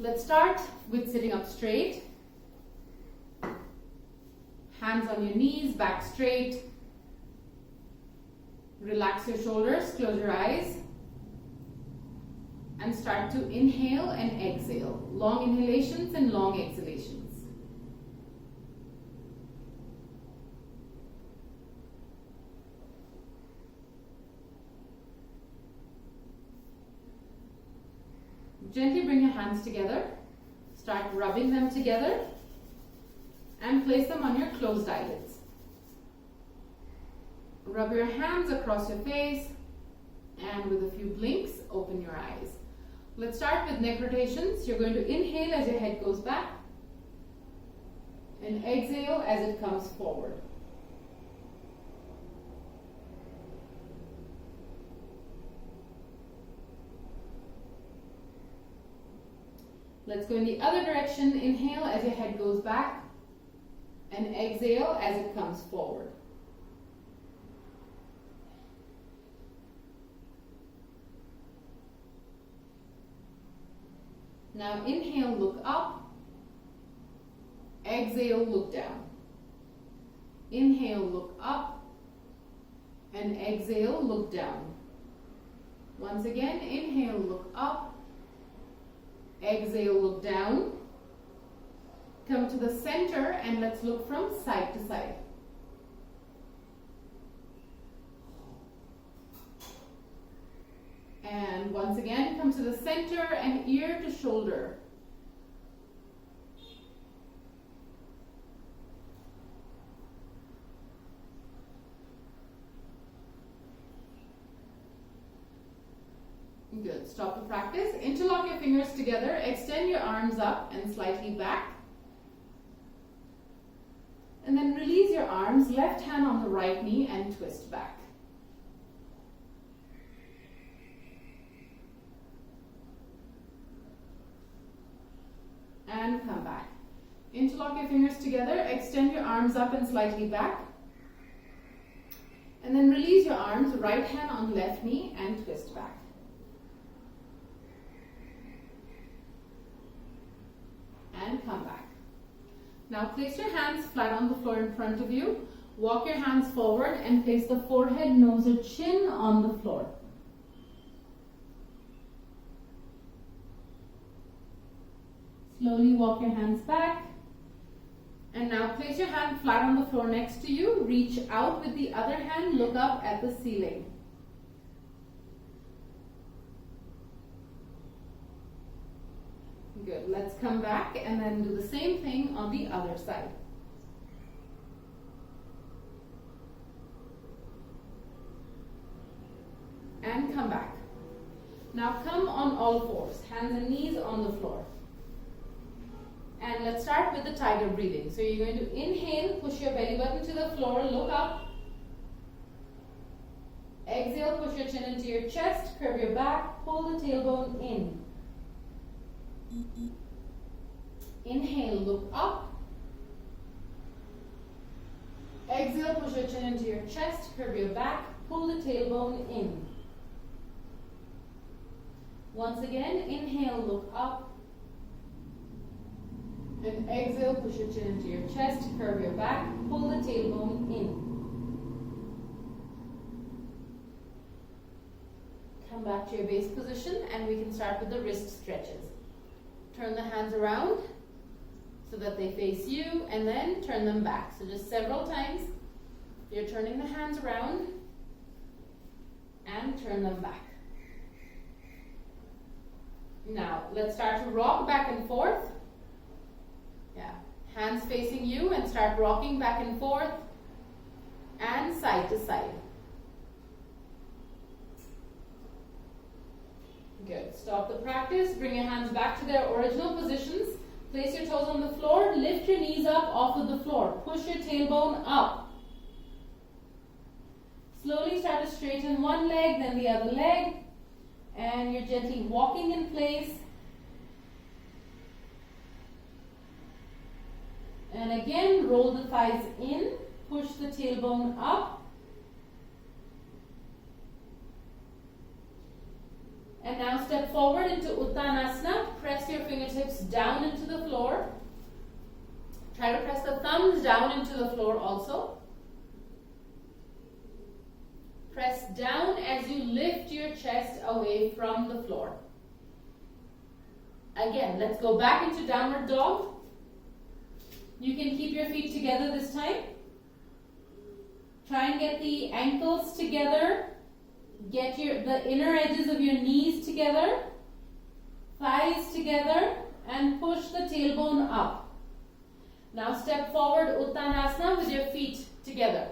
Let's start with sitting up straight. Hands on your knees, back straight. Relax your shoulders, close your eyes. And start to inhale and exhale. Long inhalations and long exhalations. Gently bring your hands together. Start rubbing them together and place them on your closed eyelids. Rub your hands across your face and with a few blinks, open your eyes. Let's start with neck rotations. You're going to inhale as your head goes back and exhale as it comes forward. Let's go in the other direction. Inhale as your head goes back and exhale as it comes forward. Now inhale, look up. Exhale, look down. Inhale, look up. And exhale, look down. Once again, inhale, look up. Exhale, look down. Come to the center and let's look from side to side. And once again, come to the center and ear to shoulder. Good. Stop the practice. Interlock your fingers together. Extend your arms up and slightly back. And then release your arms. Left hand on the right knee and twist back. And come back. Interlock your fingers together. Extend your arms up and slightly back. And then release your arms. Right hand on left knee and twist back. And come back. Now place your hands flat on the floor in front of you. Walk your hands forward and place the forehead, nose or chin on the floor. Slowly walk your hands back. And now place your hand flat on the floor next to you. Reach out with the other hand. Look up at the ceiling. Good. Let's come back and then do the same thing on the other side. And come back. Now come on all fours, hands and knees on the floor. And let's start with the tiger breathing. So you're going to inhale, push your belly button to the floor, look up. Exhale, push your chin into your chest, curve your back, pull the tailbone in. Inhale, look up. Exhale, push your chin into your chest, curve your back, pull the tailbone in. Once again, inhale, look up. And exhale, push your chin into your chest, curve your back, pull the tailbone in. Come back to your base position and we can start with the wrist stretches. Turn the hands around so that they face you and then turn them back. So just several times, you're turning the hands around and turn them back. Now, let's start to rock back and forth. Yeah, hands facing you and start rocking back and forth and side to side. Good. Stop the practice. Bring your hands back to their original positions. Place your toes on the floor. Lift your knees up off of the floor. Push your tailbone up. Slowly start to straighten one leg, then the other leg. And you're gently walking in place. And again, roll the thighs in. Push the tailbone up. And now step forward into Uttanasana. Press your fingertips down into the floor. Try to press the thumbs down into the floor also. Press down as you lift your chest away from the floor. Again, let's go back into downward dog. You can keep your feet together this time. Try and get the ankles together. Get the inner edges of your knees together. Thighs together. And push the tailbone up. Now step forward, Uttanasana, with your feet together.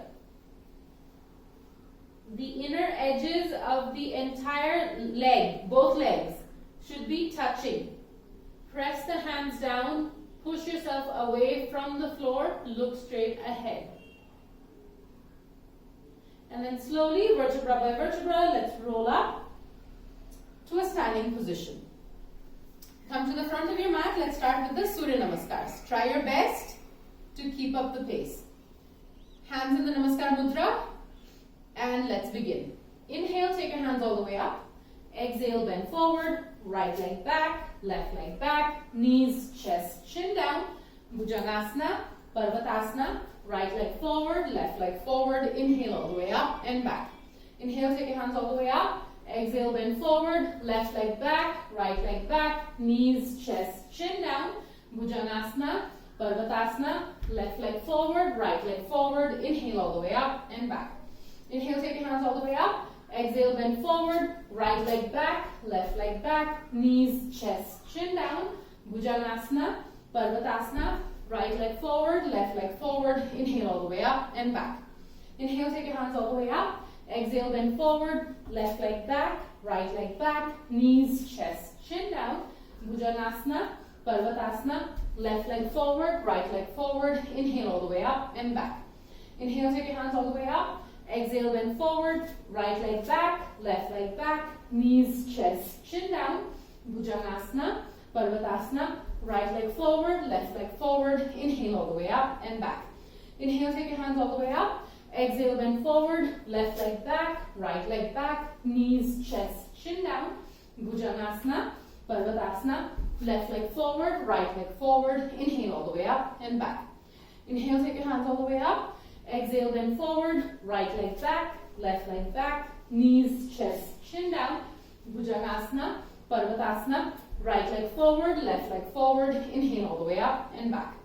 The inner edges of the entire leg, both legs, should be touching. Press the hands down, push yourself away from the floor, look straight ahead. And then slowly, vertebra by vertebra, let's roll up to a standing position. Come to the front of your mat, let's start with the Surya Namaskars. Try your best to keep up the pace. Hands in the Namaskar Mudra. And let's begin. Inhale, take your hands all the way up. Exhale, bend forward. Right leg back, left leg back. Knees, chest, chin down. Bhujangasana, Parvatasana. Right leg forward, left leg forward. Inhale all the way up and back. Inhale, take your hands all the way up. Exhale, bend forward. Left leg back, right leg back. Knees, chest, chin down. Bhujangasana, Parvatasana. Left leg forward, right leg forward. Inhale all the way up and back. Inhale, take your hands all the way up. Exhale, bend forward. Right leg back, left leg back. Knees, chest, chin down. Bhujangasana, Parvatasana. Right leg forward, left leg forward. Inhale all the way up and back. Inhale, take your hands all the way up. Exhale, bend forward. Left leg back, right leg back. Knees, chest, chin down. Bhujangasana, Parvatasana. Left leg forward, right leg forward. Inhale all the way up and back. Inhale, take your hands all the way up. Exhale, bend forward, right leg back, left leg back, knees, chest, chin down, Bhujangasana, Parvatasana, right leg forward, left leg forward, inhale all the way up and back. Inhale, take your hands all the way up, exhale, bend forward, left leg back, right leg back, knees, chest, chin down, Bhujangasana, Parvatasana, left leg forward, right leg forward, inhale all the way up and back. Inhale, take your hands all the way up. Exhale, bend forward, right leg back, left leg back, knees, chest, chin down, Bhujangasana, Parvatasana, right leg forward, left leg forward, inhale all the way up and back.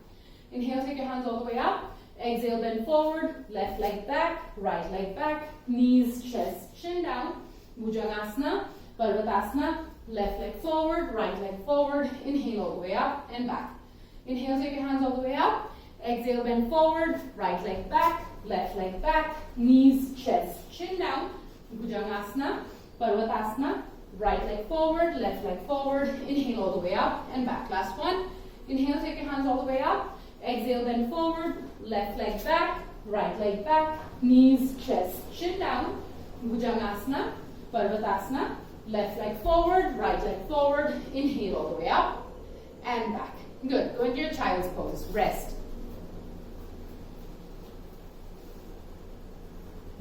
Inhale, take your hands all the way up, exhale, bend forward, left leg back, right leg back, knees, chest, chin down, Bhujangasana, Parvatasana, left leg forward, right leg forward, inhale all the way up and back. Inhale, take your hands all the way up. Exhale, bend forward, right leg back, left leg back, knees, chest, chin down, Bhujangasana, Parvatasana, right leg forward, left leg forward, inhale all the way up and back. Last one. Inhale, take your hands all the way up. Exhale, bend forward, left leg back, right leg back, knees, chest, chin down, Bhujangasana, Parvatasana, left leg forward, right leg forward, inhale all the way up and back. Good. Go into your child's pose. Rest.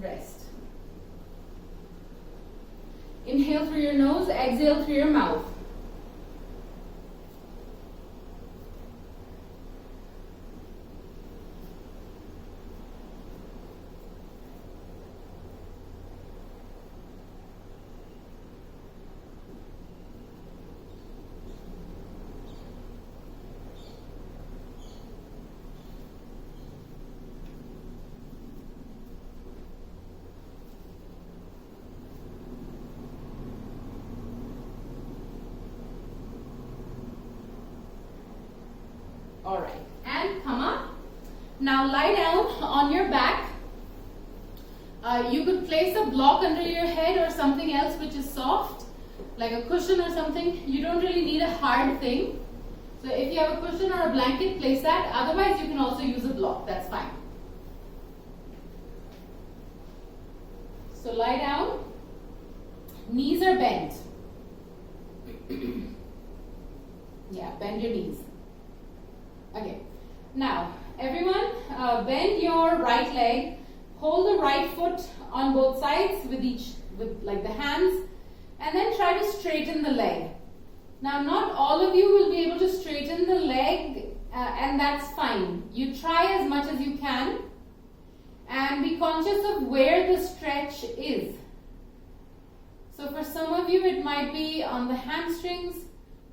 Rest. Inhale through your nose, exhale through your mouth. Alright, and come up. Now lie down on your back. You could place a block under your head or something else which is soft, like a cushion or something. You don't really need a hard thing. So if you have a cushion or a blanket, place that. Otherwise, you can also use a block. That's fine. So lie down. Knees are bent. Yeah, bend your knees. Okay. Now, everyone, bend your right leg. Hold the right foot on both sides with like the hands, and then try to straighten the leg. Now, not all of you will be able to straighten the leg, and that's fine. You try as much as you can and be conscious of where the stretch is. So for some of you, it might be on the hamstrings,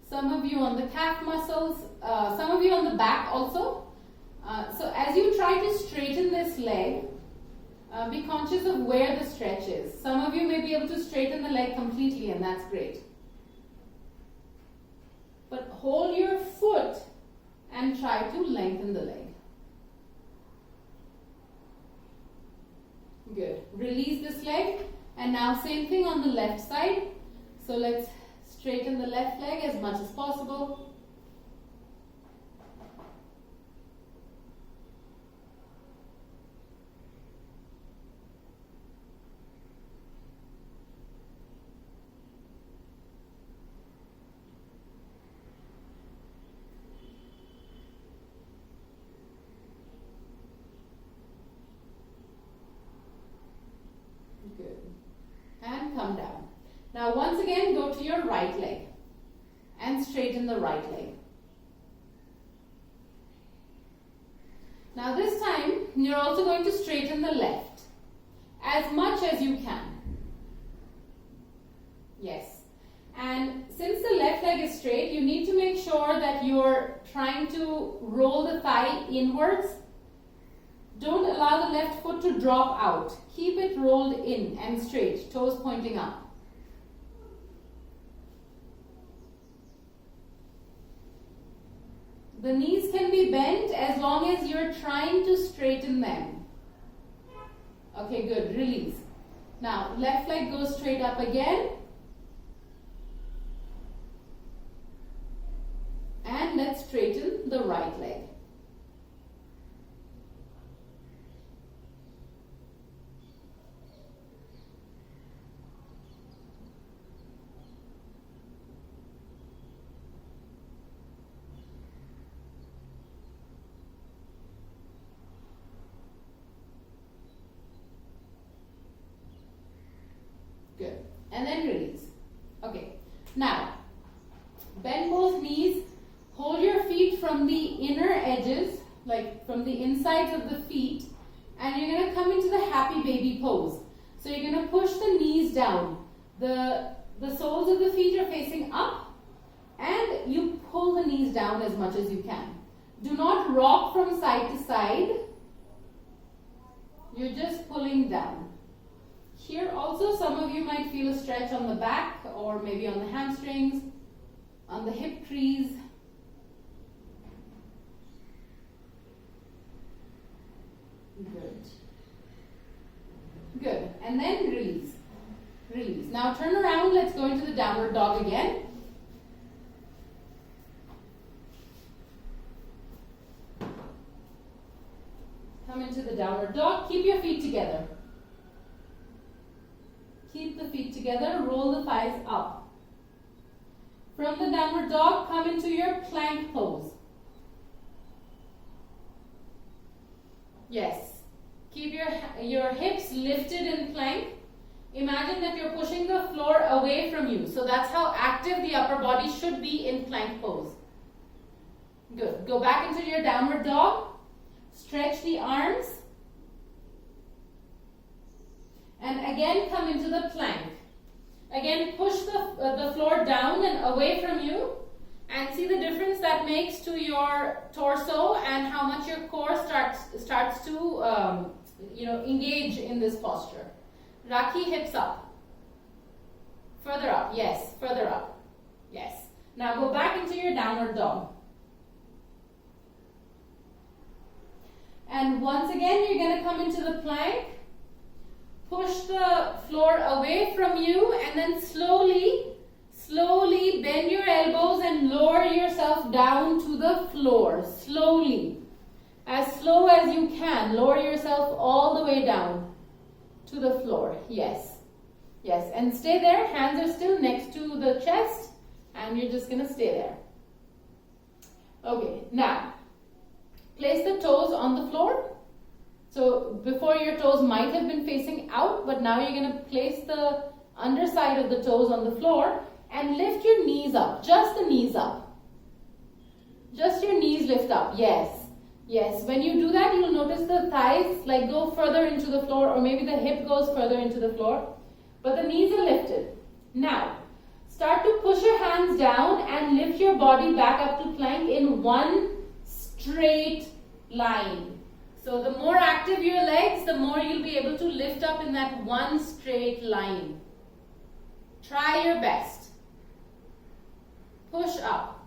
some of you on the calf muscles, some of you on the back also. So as you try to straighten this leg, be conscious of where the stretch is. Some of you may be able to straighten the leg completely, and that's great. But hold your foot and try to lengthen the leg. Good. Release this leg. And now same thing on the left side. So let's straighten the left leg as much as possible. Good. And come down. Now once again, go to your right leg and straighten the right leg. Now this time, you're also going to straighten the left as much as you can. Yes. And since the left leg is straight, you need to make sure that you're trying to roll the thigh inwards. Don't allow the left foot to drop out. Keep it rolled in and straight, toes pointing up. The knees can be bent as long as you're trying to straighten them. Okay, good. Release. Now, left leg goes straight up again. And let's straighten the right leg. Good. And then release. Okay. Now, bend both knees. Hold your feet from the inner edges, like from the insides of the feet, and you're going to come into the happy baby pose. So you're going to push the knees down. The soles of the feet are facing up, and you pull the knees down as much as you can. Do not rock from side to side. You're just pulling down. Here also, some of you might feel a stretch on the back or maybe on the hamstrings, on the hip crease. Good. Good. And then release. Release. Now turn around. Let's go into the downward dog again. Come into the downward dog. Keep your feet together. Keep the feet together. Roll the thighs up. From the downward dog, come into your plank pose. Yes. Keep your hips lifted in plank. Imagine that you're pushing the floor away from you. So that's how active the upper body should be in plank pose. Good. Go back into your downward dog. Stretch the arms. And again, come into the plank. Again, push the floor down and away from you. And see the difference that makes to your torso and how much your core starts to engage in this posture. Rakhi, hips up. Further up. Yes. Further up. Yes. Now go back into your downward dog. And once again, you're going to come into the plank. Push the floor away from you and then slowly bend your elbows and lower yourself down to the floor. Slowly. As slow as you can. Lower yourself all the way down to the floor. Yes. Yes. And stay there. Hands are still next to the chest. And you're just going to stay there. Okay. Now, place the toes on the floor. So before your toes might have been facing out, but now you're going to place the underside of the toes on the floor And lift your knees up, just the knees up. Just your knees lift up, yes. Yes, when you do that, you'll notice the thighs like go further into the floor, or maybe the hip goes further into the floor. But the knees are lifted. Now, start to push your hands down and lift your body back up to plank in one straight line. So the more active your legs, the more you'll be able to lift up in that one straight line. Try your best. Push up.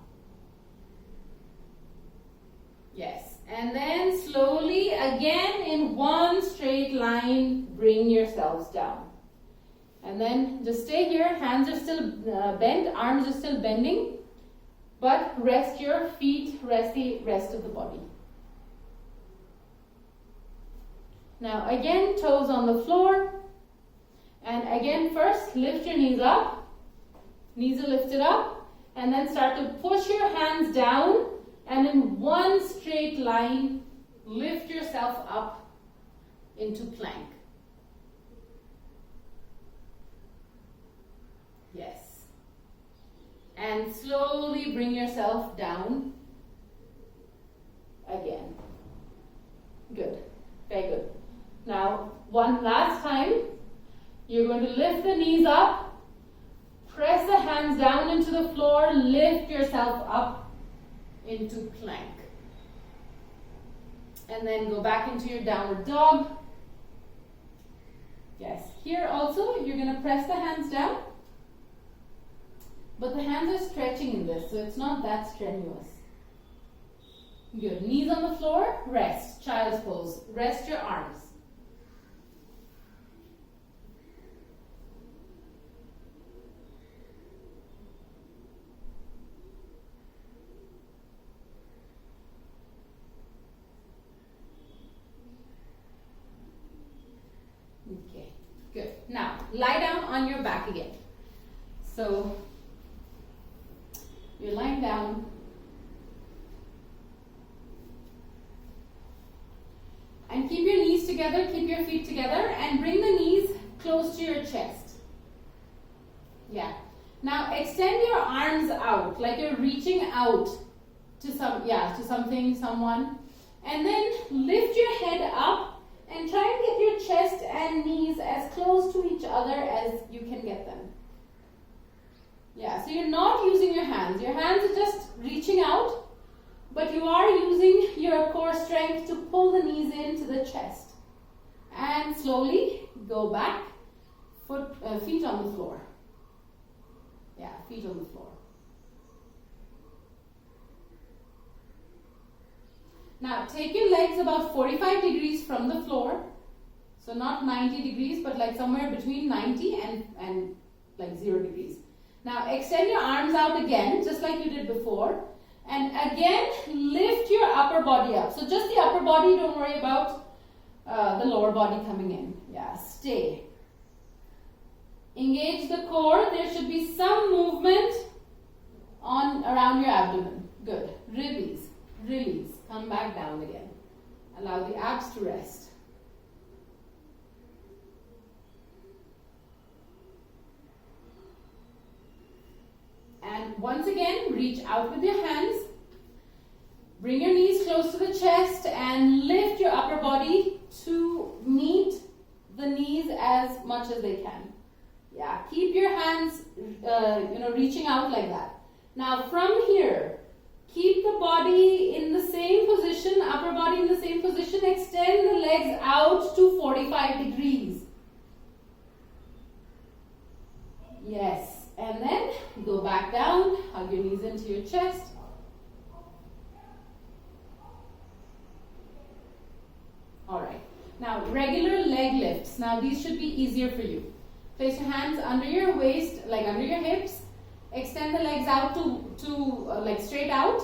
Yes. And then slowly again in one straight line, bring yourselves down. And then just stay here. Hands are still bent, arms are still bending. But rest your feet, rest the rest of the body. Now again, toes on the floor. And again, first lift your knees up. Knees are lifted up. And then start to push your hands down. And in one straight line, lift yourself up into plank. Yes. And slowly bring yourself down again. Good. Very good. Now, one last time. You're going to lift the knees up. Press the hands down into the floor. Lift yourself up into plank. And then go back into your downward dog. Yes. Here also, you're going to press the hands down. But the hands are stretching in this, so it's not that strenuous. Good. Knees on the floor. Rest. Child's pose. Rest your arms. Okay, good. Now, lie down on your back again. So, you're lying down. And keep your knees together, keep your feet together, and bring the knees close to your chest. Yeah. Now, extend your arms out, like you're reaching out to something, someone. And then lift your head up. And try and get your chest and knees as close to each other as you can get them. Yeah, so you're not using your hands. Your hands are just reaching out, but you are using your core strength to pull the knees into the chest. And slowly go back, feet on the floor. Yeah, feet on the floor. Now, take your legs about 45 degrees from the floor. So not 90 degrees, but like somewhere between 90 and like 0 degrees. Now, extend your arms out again, just like you did before. And again, lift your upper body up. So just the upper body, don't worry about the lower body coming in. Yeah, stay. Engage the core. There should be some movement around your abdomen. Good. Release. Release. Come back down again. Allow the abs to rest. And once again, reach out with your hands. Bring your knees close to the chest and lift your upper body to meet the knees as much as they can. Yeah, keep your hands, reaching out like that. Now from here, keep the body in the same position, upper body in the same position. Extend the legs out to 45 degrees. Yes, and then go back down, hug your knees into your chest. Alright, now regular leg lifts. Now these should be easier for you. Place your hands under your waist, like under your hips. Extend the legs out to straight out.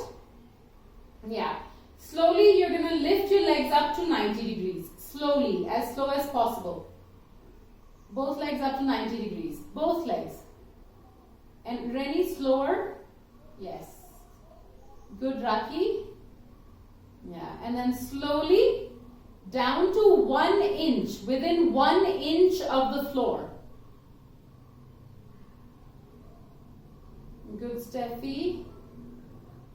Yeah. Slowly you're going to lift your legs up to 90 degrees. Slowly, as slow as possible. Both legs up to 90 degrees. Both legs. And Reni, slower. Yes. Good, Raki. Yeah. And then slowly down to 1 inch. Within 1 inch of the floor. Good, Steffi.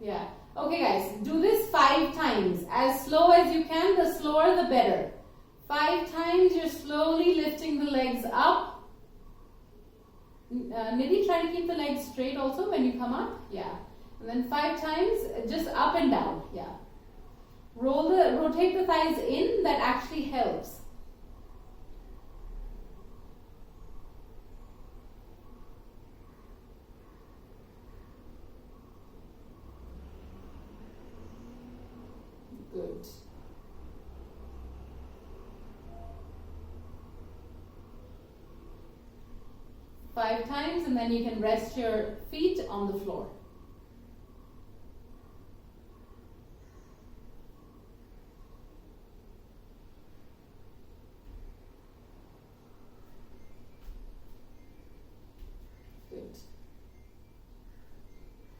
Yeah. Okay, guys, do this 5 times. As slow as you can, the slower the better. 5 times, you're slowly lifting the legs up. Nidhi, try to keep the legs straight also when you come up. Yeah. And then 5 times, just up and down. Yeah. Rotate the thighs in. That actually helps. Good. Five times, and then you can rest your feet on the floor. Good.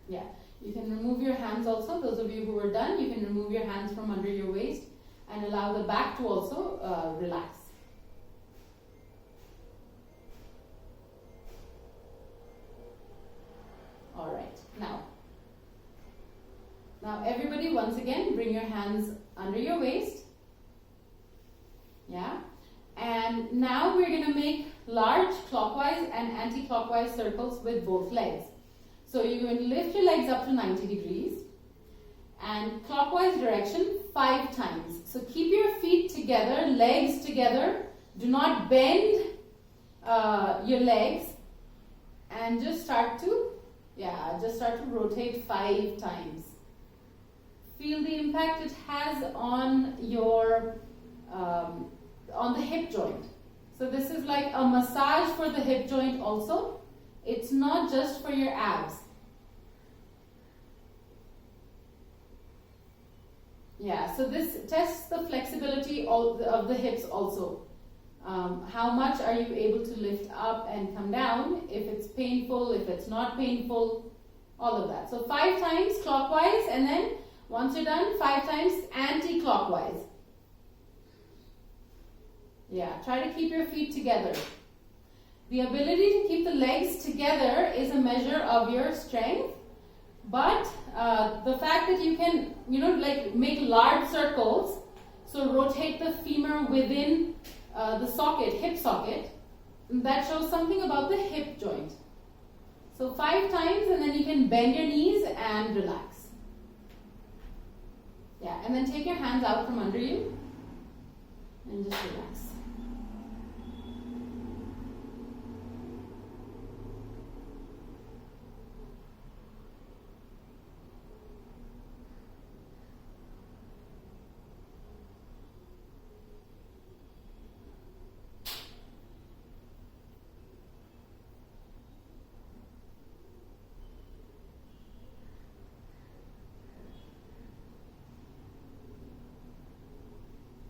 Yeah. You can remove your hands also. Those of you who are done, you can remove your hands from under your waist and allow the back to also relax. All right. Now everybody, once again, bring your hands under your waist. Yeah. And now we're going to make large clockwise and anti-clockwise circles with both legs. So you're going to lift your legs up to 90 degrees and clockwise direction 5 times. So keep your feet together, legs together. Do not bend your legs and just start to rotate 5 times. Feel the impact it has on your on the hip joint. So this is like a massage for the hip joint also. It's not just for your abs. Yeah, so this tests the flexibility of the hips also. How much are you able to lift up and come down? If it's painful, if it's not painful, all of that. So 5 times clockwise, and then once you're done, 5 times anti-clockwise. Yeah, try to keep your feet together. The ability to keep the legs together is a measure of your strength, but the fact that you can, like make large circles, so rotate the femur within the socket, hip socket, that shows something about the hip joint. So 5 times, and then you can bend your knees and relax. Yeah, and then take your hands out from under you and just relax.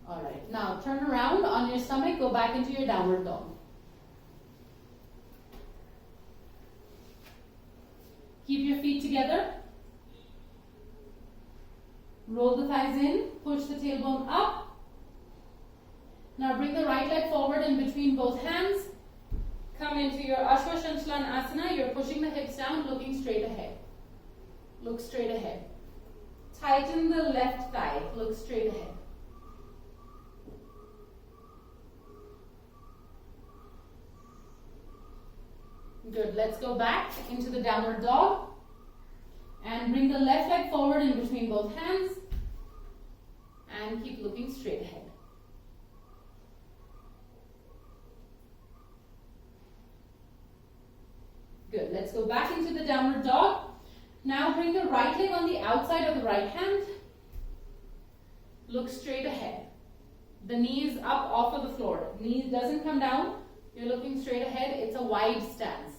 Alright, now turn around on your stomach, go back into your downward dog. Keep your feet together. Roll the thighs in, push the tailbone up. Now bring the right leg forward in between both hands. Come into your Asana. You're pushing the hips down, looking straight ahead. Look straight ahead. Tighten the left thigh, look straight ahead. Good. Let's go back into the downward dog and bring the left leg forward in between both hands and keep looking straight ahead. Good. Let's go back into the downward dog. Now bring the right leg on the outside of the right hand. Look straight ahead. The knee is up off of the floor. Knee doesn't come down. You're looking straight ahead. It's a wide stance.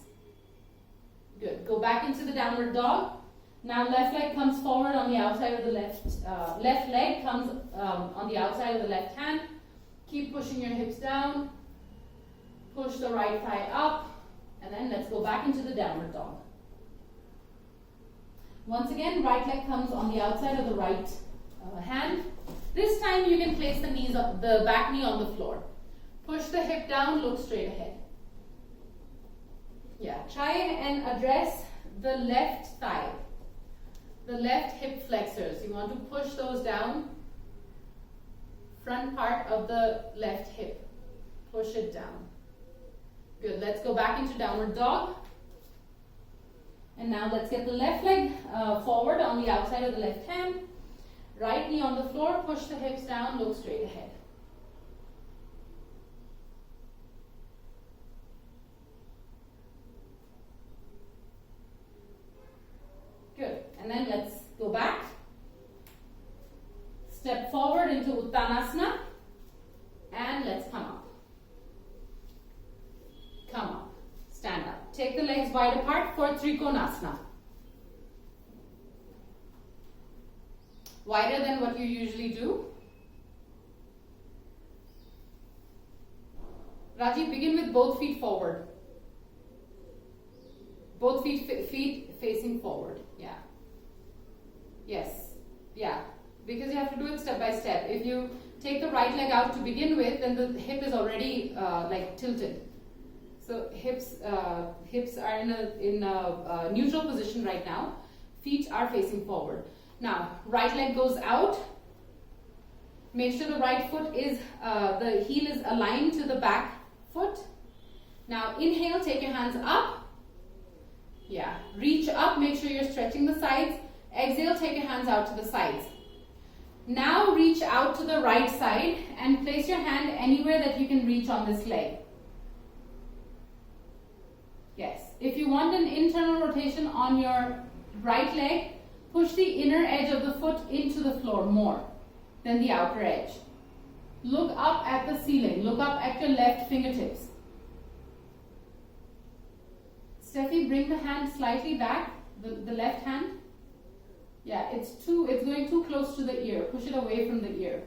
Good. Go back into the downward dog. Now left leg comes forward on the outside of the left leg comes on the outside of the left hand. Keep pushing your hips down. Push the right thigh up. And then let's go back into the downward dog. Once again, right leg comes on the outside of the right hand. This time you can place the back knee on the floor. Push the hip down, look straight ahead. Yeah, try and address the left thigh, the left hip flexors. You want to push those down, front part of the left hip. Push it down. Good. Let's go back into downward dog. And now let's get the left leg forward on the outside of the left hand. Right knee on the floor, push the hips down, look straight ahead. Good. And then let's go back. Step forward into Uttanasana. And let's come up. Come up. Stand up. Take the legs wide apart for Trikonasana. Wider than what you usually do. Raji, begin with both feet forward. Both feet facing forward. Yeah. Yes. Yeah. Because you have to do it step by step. If you take the right leg out to begin with, then the hip is already like tilted. So hips are in a neutral position right now. Feet are facing forward. Now, right leg goes out. Make sure the right foot is, the heel is aligned to the back foot. Now, inhale, take your hands up. Yeah, reach up, make sure you're stretching the sides. Exhale, take your hands out to the sides. Now, reach out to the right side and place your hand anywhere that you can reach on this leg. Yes, if you want an internal rotation on your right leg, push the inner edge of the foot into the floor more than the outer edge. Look up at the ceiling. Look up at your left fingertips. Steffi, bring the hand slightly back, the left hand. Yeah, it's going too close to the ear. Push it away from the ear.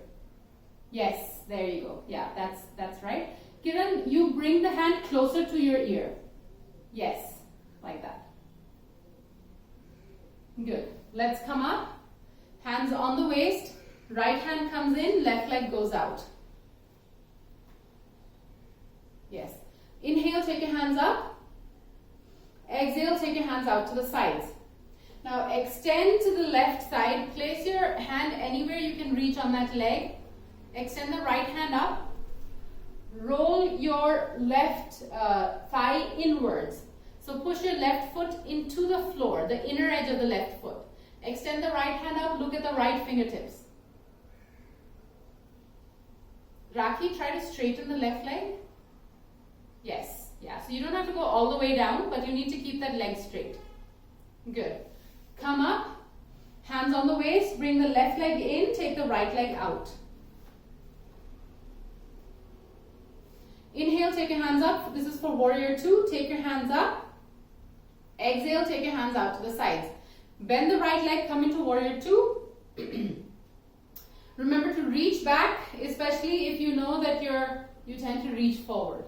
Yes, there you go. Yeah, that's right. Kiran, you bring the hand closer to your ear. Yes, like that. Good. Let's come up. Hands on the waist. Right hand comes in, left leg goes out. Yes. Inhale, take your hands up. Exhale, take your hands out to the sides. Now extend to the left side. Place your hand anywhere you can reach on that leg. Extend the right hand up. Roll your left thigh inwards. So push your left foot into the floor, the inner edge of the left foot. Extend the right hand up, look at the right fingertips. Rakhi, try to straighten the left leg. Yes, yeah, so you don't have to go all the way down, but you need to keep that leg straight. Good. Come up, hands on the waist, bring the left leg in, take the right leg out. Inhale, take your hands up. This is for warrior 2. Take your hands up. Exhale, take your hands out to the sides. Bend the right leg, come into warrior 2. Remember to reach back, especially if you know that you tend to reach forward.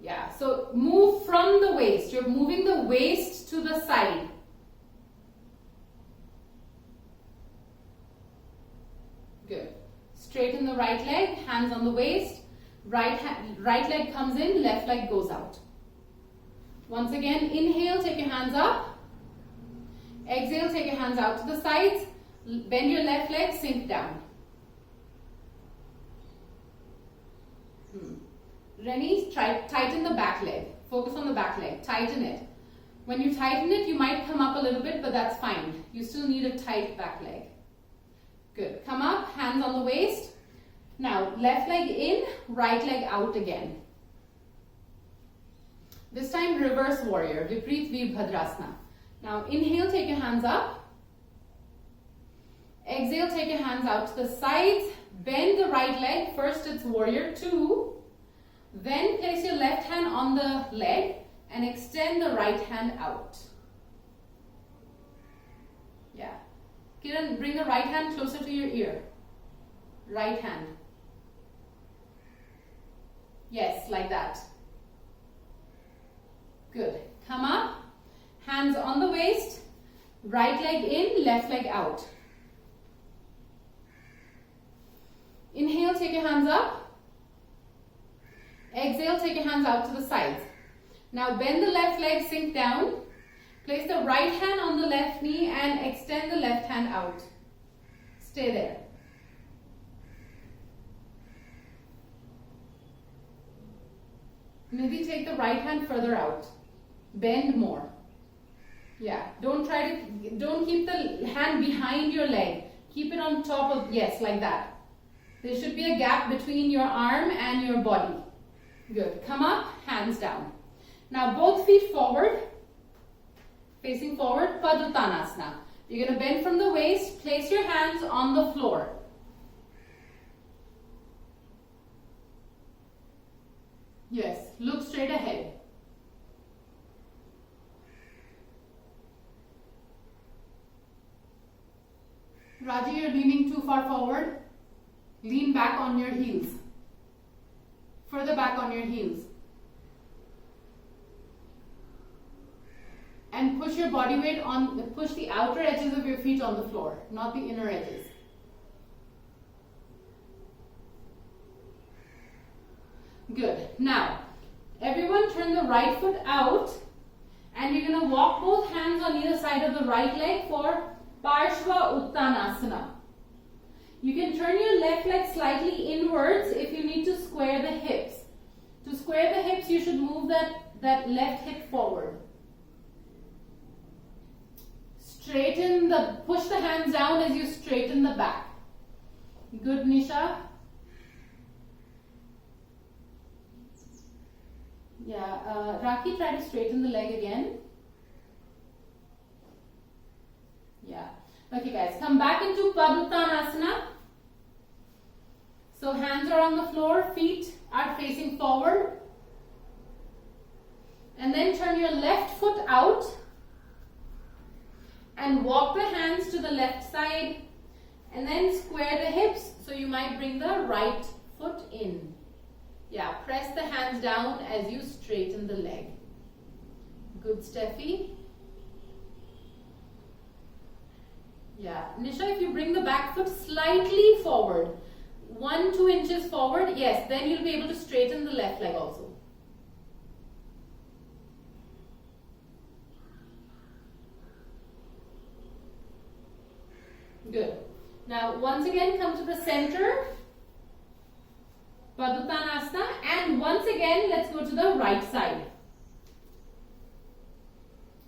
Yeah, so move from the waist. You're moving the waist to the side. Good. Straighten the right leg, hands on the waist. Right leg comes in, left leg goes out. Once again, inhale, take your hands up. Exhale, take your hands out to the sides. Bend your left leg, sink down. Rennie, tighten the back leg. Focus on the back leg. Tighten it. When you tighten it, you might come up a little bit, but that's fine. You still need a tight back leg. Good. Come up, hands on the waist. Now, left leg in, right leg out again. This time, reverse warrior, Vipreet Virbhadrasana. Now, inhale, take your hands up. Exhale, take your hands out to the sides. Bend the right leg. First, it's warrior 2. Then, place your left hand on the leg and extend the right hand out. Yeah. Kiran, bring the right hand closer to your ear. Right hand. Yes, like that. Good. Come up. Hands on the waist. Right leg in, left leg out. Inhale, take your hands up. Exhale, take your hands out to the sides. Now bend the left leg, sink down. Place Place the right hand on the left knee and extend the left hand out. Stay there. Maybe take the right hand further out. Bend more. Yeah, don't keep the hand behind your leg. Keep it on top of, yes, like that. There should be a gap between your arm and your body. Good. Come up, hands down. Now both feet forward, facing forward, Uttanasana. You're going to bend from the waist, place your hands on the floor. Yes, look straight ahead. Raji, you're leaning too far forward. Lean back on your heels. Further back on your heels. And push your body weight on, push the outer edges of your feet on the floor, not the inner edges. Good. Now, everyone turn the right foot out and you're going to walk both hands on either side of the right leg for Parshva Uttanasana. You can turn your left leg slightly inwards if you need to square the hips. To square the hips, you should move that left hip forward. Push the hands down as you straighten the back. Good, Nisha. Yeah, Raki, try to straighten the leg again. Yeah. Okay guys, come back into Paduttanasana. So hands are on the floor, feet are facing forward. And then turn your left foot out and walk the hands to the left side and then square the hips. So you might bring the right foot in. Yeah, press the hands down as you straighten the leg. Good, Steffi. Yeah, Nisha, if you bring the back foot slightly forward, 1-2 inches forward, yes, then you'll be able to straighten the left leg also. Good. Now, once again, come to the center, Paduttanasana, and once again, let's go to the right side.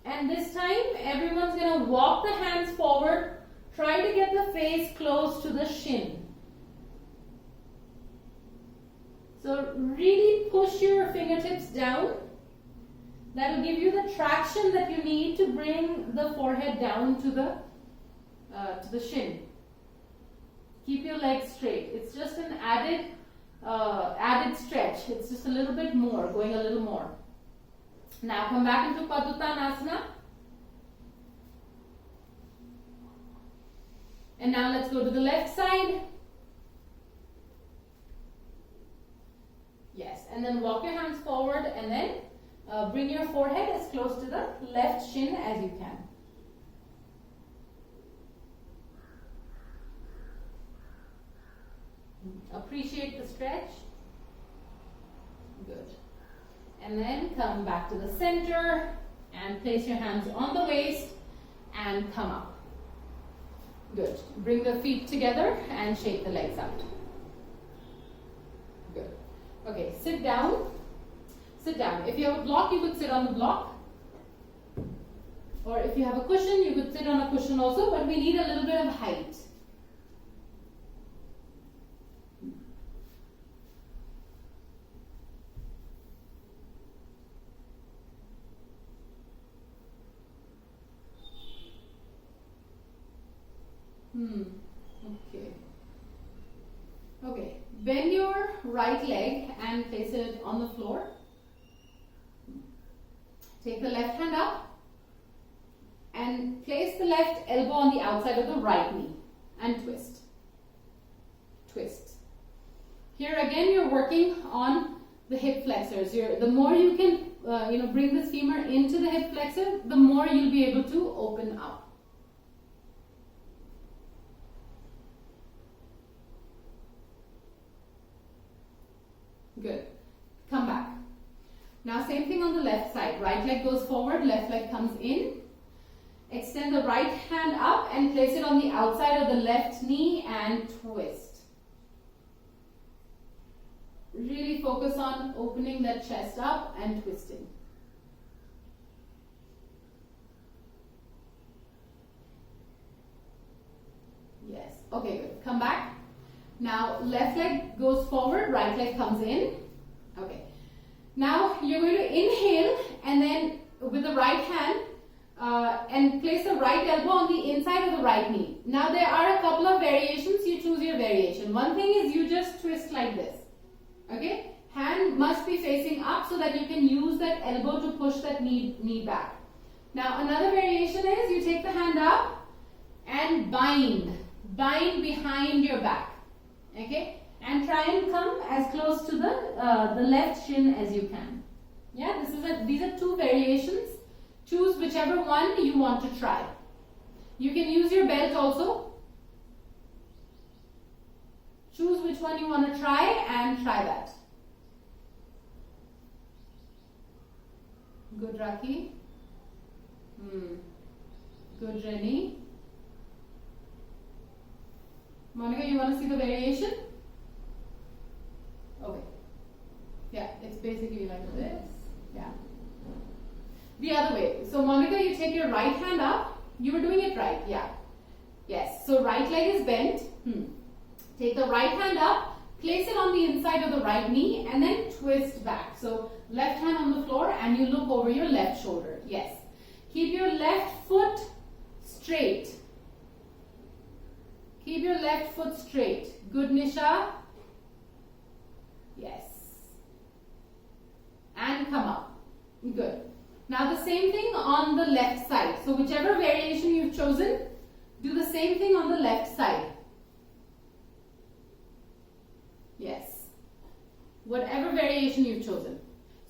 And this time, everyone's going to walk the hands forward. Try to get the face close to the shin. So really push your fingertips down. That will give you the traction that you need to bring the forehead down to the shin. Keep your legs straight. It's just an added stretch. It's just a little bit more, going a little more. Now come back into Paduttanasana. And now let's go to the left side. Yes, and then walk your hands forward and then bring your forehead as close to the left shin as you can. Appreciate the stretch. Good. And then come back to the center and place your hands on the waist and come up. Good. Bring the feet together and shake the legs out. Good. Okay, sit down. Sit down. If you have a block, you could sit on the block. Or if you have a cushion, you could sit on a cushion also, but we need a little bit of height. Okay. Okay. Bend your right leg and place it on the floor. Take the left hand up and place the left elbow on the outside of the right knee and twist. Twist. Here again, you're working on the hip flexors. The more you can, bring this femur into the hip flexor, the more you'll be able to open up. Good. Come back. Now same thing on the left side. Right leg goes forward, left leg comes in. Extend the right hand up and place it on the outside of the left knee and twist. Really focus on opening that chest up and twisting. Yes. Okay, good. Come back. Now, left leg goes forward, right leg comes in. Okay. Now, you're going to inhale and then with the right hand and place the right elbow on the inside of the right knee. Now, there are a couple of variations. You choose your variation. One thing is you just twist like this. Okay? Hand must be facing up so that you can use that elbow to push that knee back. Now, another variation is you take the hand up and bind. Bind behind your back. Okay? And try and come as close to the left shin as you can. Yeah, these are two variations. Choose whichever one you want to try. You can use your belt also. Choose which one you want to try and try that. Good, Raki. Good, Rennie. Monica, you want to see the variation? Okay. Yeah, it's basically like this. Yeah. The other way. So, Monica, you take your right hand up. You were doing it right. Yeah. Yes. So, right leg is bent. Take the right hand up, place it on the inside of the right knee, and then twist back. So, left hand on the floor, and you look over your left shoulder. Yes. Keep your left foot straight. Keep your left foot straight. Good, Nisha. Yes. And come up. Good. Now the same thing on the left side. So whichever variation you've chosen, do the same thing on the left side. Yes. Whatever variation you've chosen.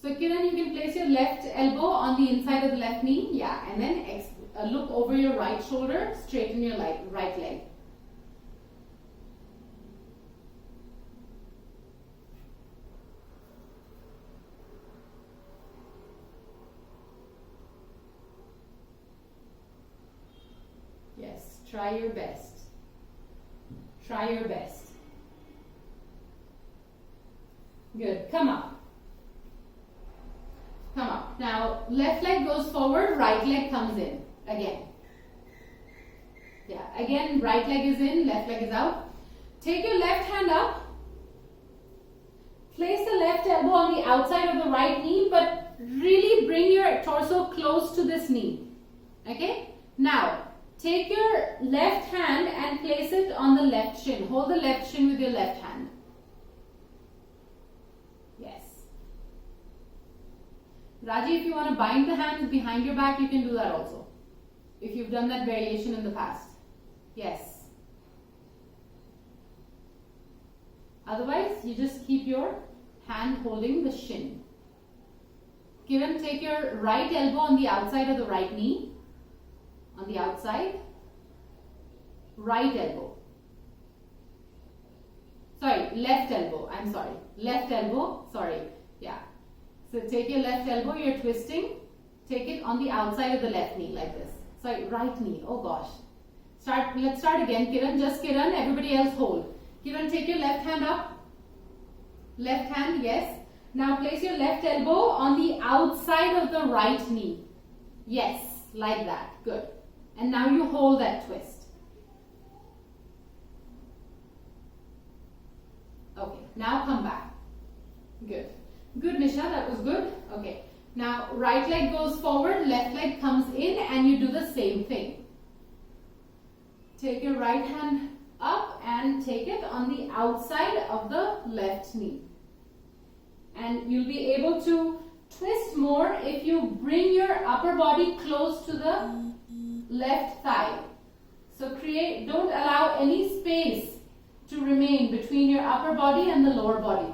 So Kiran, you can place your left elbow on the inside of the left knee. Yeah. And then look over your right shoulder, straighten your right leg. Yes, try your best. Try your best. Good. Come up. Come up. Now, left leg goes forward, right leg comes in. Again. Yeah, again, right leg is in, left leg is out. Take your left hand up. Place the left elbow on the outside of the right knee, but really bring your torso close to this knee. Okay? Now, take your left hand and place it on the left shin. Hold the left shin with your left hand. Yes. Raji, if you want to bind the hands behind your back, you can do that also. If you've done that variation in the past. Yes. Otherwise, you just keep your hand holding the shin. Kiran, take your right elbow on the outside of the right knee. On the outside, right elbow. Sorry, left elbow. I'm sorry. Left elbow. Sorry. Yeah. So take your left elbow, you're twisting. Take it on the outside of the left knee like this. Sorry, right knee. Oh gosh. Let's start again. Kiran, just Kiran. Everybody else hold. Kiran, take your left hand up. Left hand, yes. Now place your left elbow on the outside of the right knee. Yes, like that. Good. And now you hold that twist. Okay, now come back. Good. Good, Nisha, that was good. Okay, now right leg goes forward, left leg comes in, and you do the same thing. Take your right hand up and take it on the outside of the left knee. And you'll be able to twist more if you bring your upper body close to the left thigh. So don't allow any space to remain between your upper body and the lower body.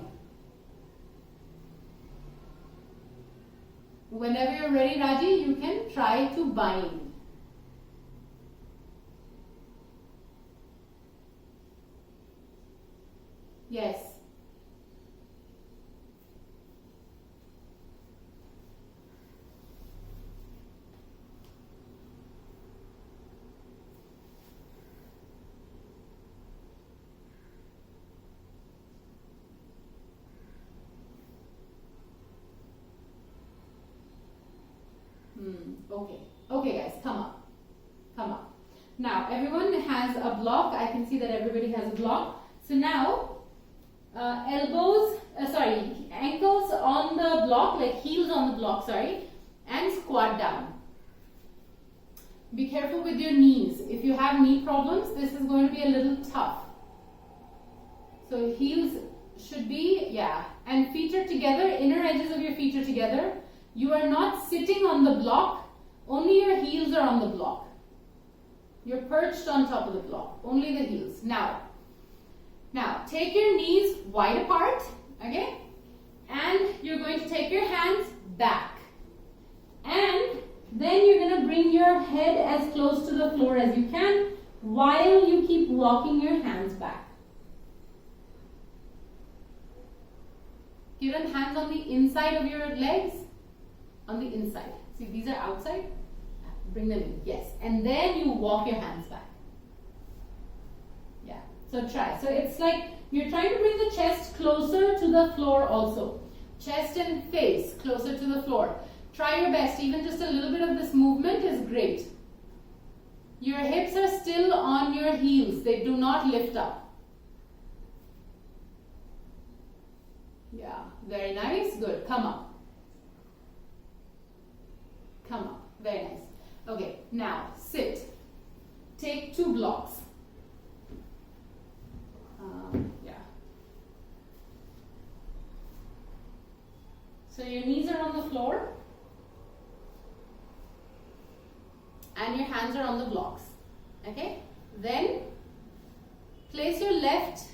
Whenever you're ready, Raji, you can try to bind. Yes. Okay. Okay, guys, come up. Come up. Now, everyone has a block. I can see that everybody has a block. So now, ankles on the block, like heels on the block, and squat down. Be careful with your knees. If you have knee problems, this is going to be a little tough. So heels should be, and feet are together, inner edges of your feet are together. You are not sitting on the block, only your heels are on the block. You're perched on top of the block, only the heels. Now take your knees wide apart, okay? And you're going to take your hands back. And then you're going to bring your head as close to the floor as you can while you keep walking your hands back. Give them hands on the inside of your legs. On the inside. See, these are outside. Bring them in. Yes. And then you walk your hands back. Yeah. So try. So it's like you're trying to bring the chest closer to the floor also. Chest and face closer to the floor. Try your best. Even just a little bit of this movement is great. Your hips are still on your heels. They do not lift up. Yeah. Very nice. Good. Come up. Come up. Very nice. Okay, now sit. Take 2 blocks. So your knees are on the floor and your hands are on the blocks. Okay? Then place your left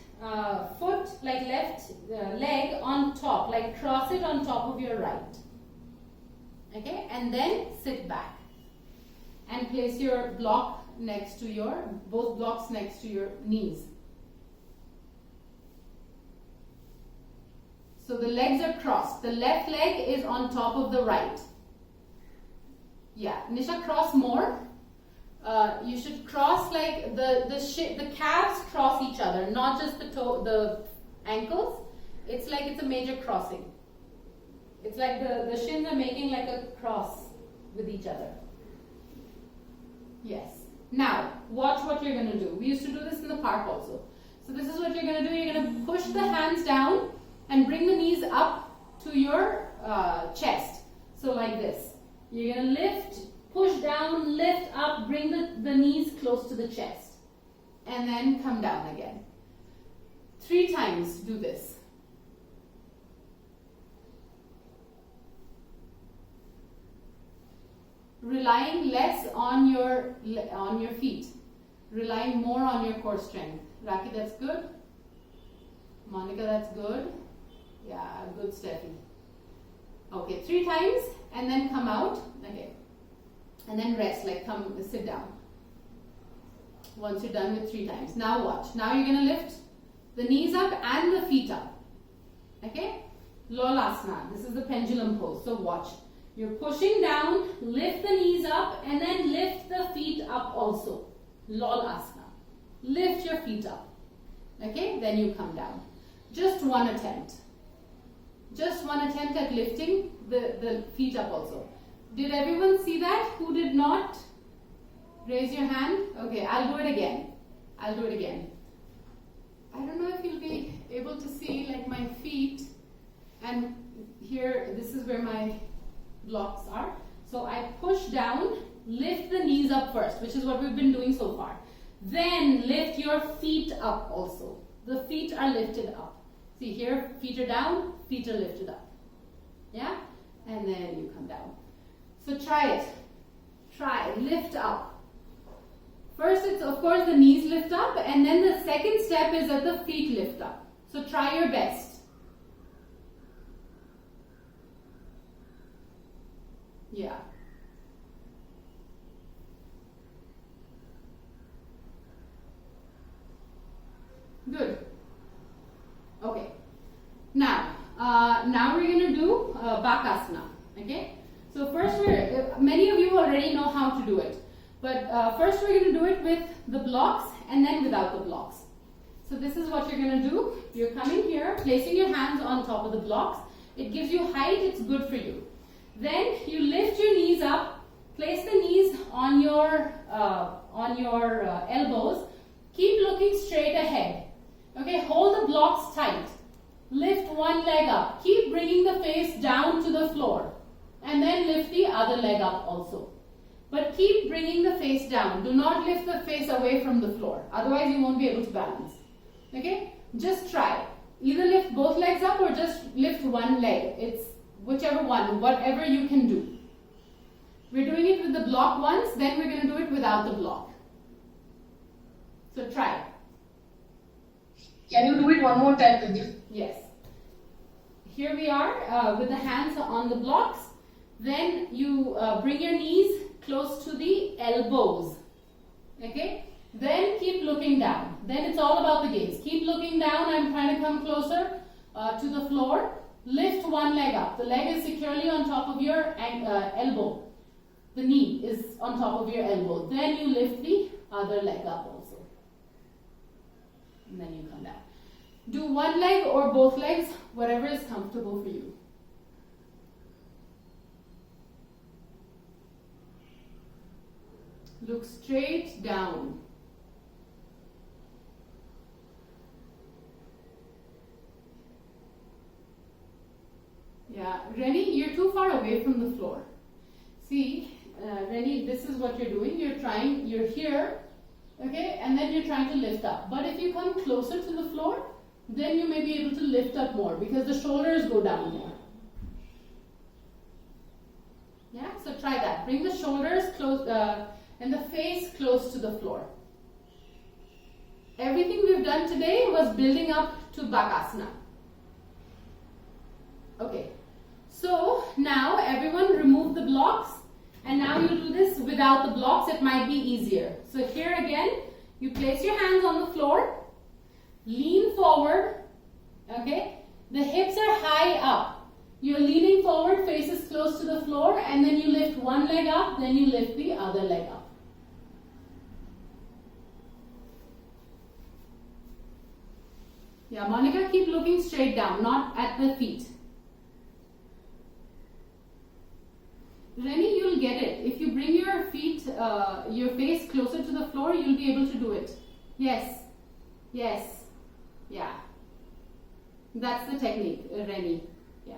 foot, like left leg on top, like cross it on top of your right. Okay, and then sit back and place your block next to both blocks next to your knees. So the legs are crossed. The left leg is on top of the right. Yeah, Nisha, cross more. You should cross like the calves cross each other, not just the ankles. It's like it's a major crossing. It's like the shins are making like a cross with each other. Yes. Now, watch what you're going to do. We used to do this in the park also. So this is what you're going to do. You're going to push the hands down and bring the knees up to your chest. So like this. You're going to lift, push down, lift up, bring the knees close to the chest. And then come down again. 3 times do this. Relying less on your feet, relying more on your core strength. Raki, that's good. Monica, that's good. Yeah, good, Steffi. Okay, 3 times and then come out. Okay, and then rest. Like sit down. Once you're done with 3 times. Now watch. Now you're gonna lift the knees up and the feet up. Okay, Lolasana. This is the pendulum pose. So watch. You're pushing down, lift the knees up, and then lift the feet up also. Lolasana. Lift your feet up. Okay, then you come down. Just 1 attempt. Just 1 attempt at lifting the feet up also. Did everyone see that? Who did not? Raise your hand. Okay, I'll do it again. I don't know if you'll be able to see like my feet, and here, this is where my blocks are. So I push down, lift the knees up first, which is what we've been doing so far. Then lift your feet up also. The feet are lifted up. See here, feet are down, feet are lifted up. Yeah? And then you come down. So try it. Try, lift up. First it's of course the knees lift up, and then the second step is that the feet lift up. So try your best. Yeah. Good. Okay. Now we're going to do Bakasana. Okay. So first, many of you already know how to do it, but first we're going to do it with the blocks and then without the blocks. So this is what you're going to do. You're coming here, placing your hands on top of the blocks. It gives you height. It's good for you. Then you lift your knees up Place the knees on your elbows. Keep looking straight ahead. Okay, hold the blocks tight. Lift one leg up. Keep bringing the face down to the floor. And then lift the other leg up also. But keep bringing the face down. Do not lift the face away from the floor. Otherwise you won't be able to balance. Okay? Just try. Either lift both legs up or just lift one leg. It's whichever one, whatever you can do. We're doing it with the block once, then we're going to do it without the block. So try. Can you do it one more time, Pradeep? Yes. Here we are with the hands on the blocks. Then you bring your knees close to the elbows. Okay? Then keep looking down. Then it's all about the gaze. Keep looking down. I'm trying to come closer to the floor. Lift one leg up. The leg is securely on top of your elbow. The knee is on top of your elbow. Then you lift the other leg up also. And then you come down. Do one leg or both legs, whatever is comfortable for you. Look straight down. Yeah, Rennie, you're too far away from the floor. See, Rennie, this is what you're doing. You're here, okay, and then you're trying to lift up. But if you come closer to the floor, then you may be able to lift up more because the shoulders go down more. Yeah, so try that. Bring the shoulders close and the face close to the floor. Everything we've done today was building up to Bakasana. Okay, so now everyone remove the blocks, and now you do this without the blocks. It might be easier. So here again, you place your hands on the floor, lean forward, okay? The hips are high up. You're leaning forward, face is close to the floor, and then you lift one leg up, then you lift the other leg up. Yeah, Monica, keep looking straight down, not at the feet. Rennie, you'll get it. If you bring your feet, your face closer to the floor, you'll be able to do it. Yes. Yes. Yeah. That's the technique, Rennie. Yeah.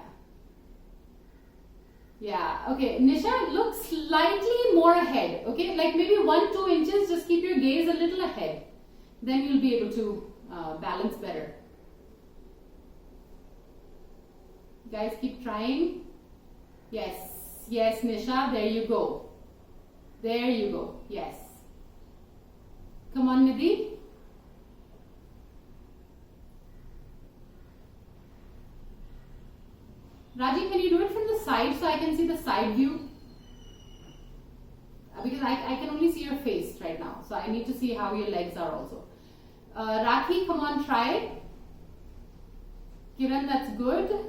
Yeah. Okay. Nisha, look slightly more ahead. Okay. Like maybe 1-2 inches. Just keep your gaze a little ahead. Then you'll be able to balance better. Guys, keep trying. Yes. Yes, Nisha, there you go. There you go. Yes. Come on, Nidhi. Raji, can you do it from the side so I can see the side view? Because I can only see your face right now. So I need to see how your legs are also. Rakhi, come on, try. Kiran, that's good.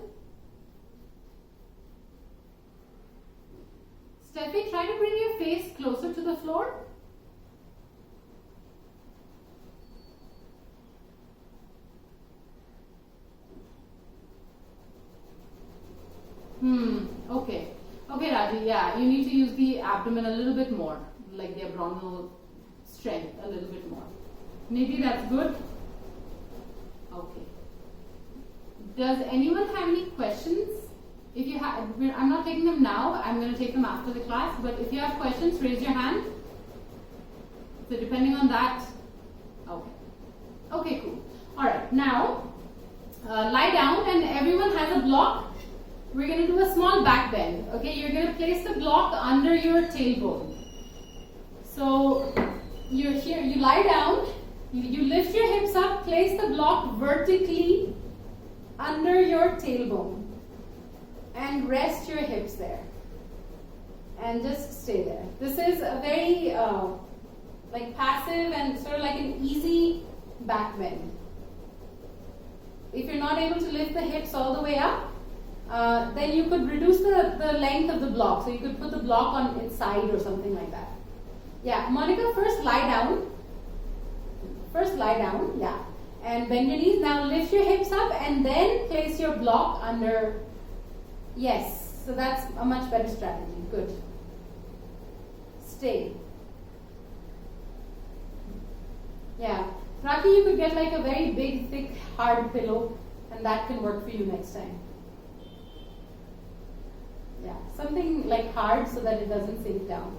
Steffi, try to bring your face closer to the floor. Okay. Okay, Raji, yeah, you need to use the abdomen a little bit more, like the abdominal strength a little bit more. Nidhi, that's good. Okay. Does anyone have any questions? If you have, I'm not taking them now, I'm going to take them after the class, but if you have questions, raise your hand. So depending on that, okay. Okay, cool. Alright, now, lie down and everyone has a block. We're going to do a small back bend. Okay, you're going to place the block under your tailbone. So, you're here, you lie down, you lift your hips up, place the block vertically under your tailbone. And rest your hips there. And just stay there. This is a very like passive and sort of like an easy back bend. If you're not able to lift the hips all the way up, then you could reduce the length of the block. So you could put the block on its side or something like that. Yeah, Monica, first lie down. First lie down, yeah. And bend your knees. Now lift your hips up and then place your block under. Yes, so that's a much better strategy. Good. Stay. Yeah. Raki, you could get like a very big, thick, hard pillow, and that can work for you next time. Yeah, something like hard so that it doesn't sink down.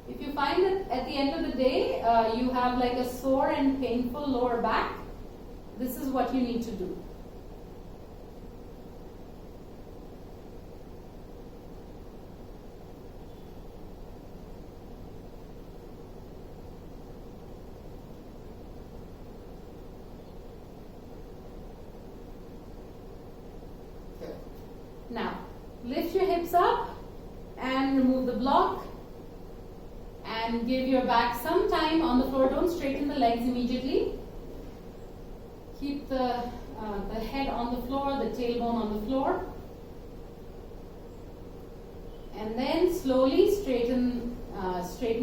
If you find that at the end of the day you have like a sore and painful lower back, this is what you need to do. Now, lift your hips up and remove the block and give your back some time on the floor. Don't straighten the legs immediately. Keep the head on the floor, the tailbone on the floor. And then slowly straighten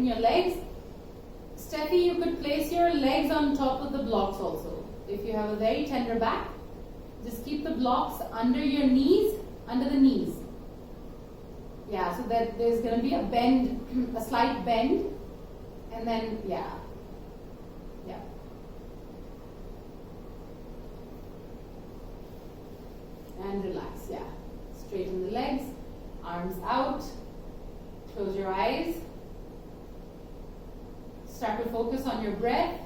your legs. Steffi, you could place your legs on top of the blocks also. If you have a very tender back, just keep the blocks under your knees, under the knees. Yeah, so that there's going to be a bend, a slight bend, and then, yeah. And relax, yeah. Straighten the legs, arms out, close your eyes. Start to focus on your breath.